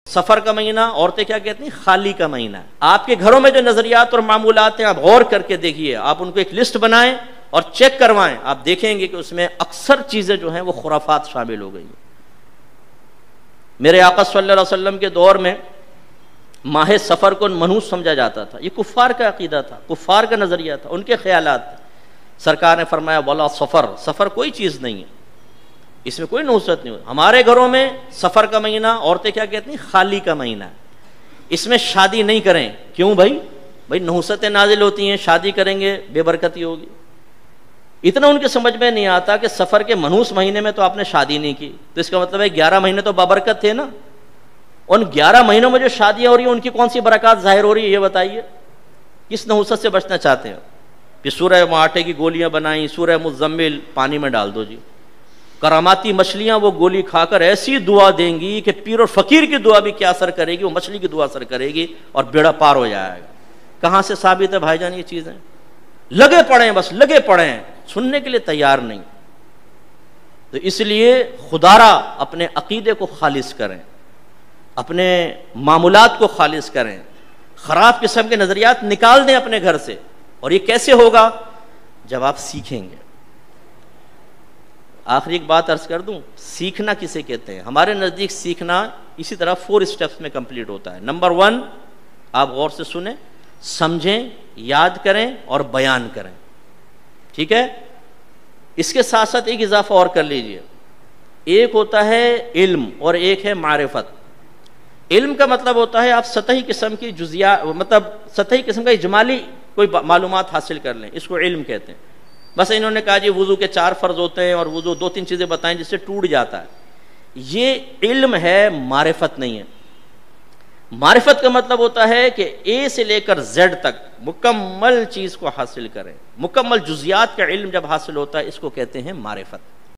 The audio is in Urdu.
سفر کا مہینہ عورتیں کیا کہتی ہیں؟ خالی کا مہینہ ہے۔ آپ کے گھروں میں جو نظریات اور معمولات ہیں آپ غور کر کے دیکھیے، آپ ان کو ایک لسٹ بنائیں اور چیک کروائیں، آپ دیکھیں گے کہ اس میں اکثر چیزیں جو ہیں وہ خرافات شامل ہو گئی ہیں۔ میرے آقا صلی اللہ علیہ وسلم کے دور میں ماہ سفر کو منحوس سمجھا جاتا تھا، یہ کفار کا عقیدہ تھا، کفار کا نظریہ تھا، ان کے خیالات تھے۔ سرکار نے فرمایا ولا سفر، سفر کوئی چیز نہیں ہے، اس میں کوئی نحوست نہیں ہوتی۔ ہمارے گھروں میں سفر کا مہینہ عورتیں کیا کہتی ہیں؟ خالی کا مہینہ ہے، اس میں شادی نہیں کریں۔ کیوں بھائی؟ نحوستیں نازل ہوتی ہیں، شادی کریں گے بے برکتی ہوگی۔ اتنا ان کے سمجھ میں نہیں آتا کہ سفر کے منحوس مہینے میں تو آپ نے شادی نہیں کی، تو اس کا مطلب ہے 11 مہینے تو بابرکت تھے نا، ان 11 مہینوں میں جو شادیاں ہو رہی ہیں ان کی کون سی برکات ظاہر ہو رہی ہے یہ بتائیے۔ کس نحوست سے بچنا چاہتے ہیں کہ سورہ آٹے کی گولیاں بنائیں، سورہ مزمل پانی میں ڈال دو جی، کراماتی مچھلیاں وہ گولی کھا کر ایسی دعا دیں گی کہ پیر اور فقیر کی دعا بھی کیا اثر کرے گی، وہ مچھلی کی دعا اثر کرے گی اور بیڑا پار ہو جائے گا۔ کہاں سے ثابت ہے بھائی جان یہ چیزیں؟ لگے پڑے ہیں، بس لگے پڑے ہیں، سننے کے لیے تیار نہیں۔ تو اس لیے خدارا اپنے عقیدے کو خالص کریں، اپنے معمولات کو خالص کریں، خراب قسم کے نظریات نکال دیں اپنے گھر سے۔ اور یہ کیسے ہوگا؟ جب آپ سیکھیں گے۔ آخری ایک بات عرض کر دوں، سیکھنا کسے کہتے ہیں؟ ہمارے نزدیک سیکھنا اسی طرح 4 اسٹیپس میں کمپلیٹ ہوتا ہے۔ نمبر 1، آپ غور سے سنیں، سمجھیں، یاد کریں اور بیان کریں، ٹھیک ہے؟ اس کے ساتھ ساتھ ایک اضافہ اور کر لیجئے، ایک ہوتا ہے علم اور ایک ہے معرفت۔ علم کا مطلب ہوتا ہے آپ سطحی قسم کی جزیات، مطلب سطحی قسم کا اجمالی کوئی معلومات حاصل کر لیں، اس کو علم کہتے ہیں۔ بس انہوں نے کہا جی وضو کے 4 فرض ہوتے ہیں اور وضو 2-3 چیزیں بتائیں جس سے ٹوٹ جاتا ہے، یہ علم ہے، معرفت نہیں ہے۔ معرفت کا مطلب ہوتا ہے کہ اے سے لے کر زیڈ تک مکمل چیز کو حاصل کریں، مکمل جزیات کا علم جب حاصل ہوتا ہے اس کو کہتے ہیں معرفت۔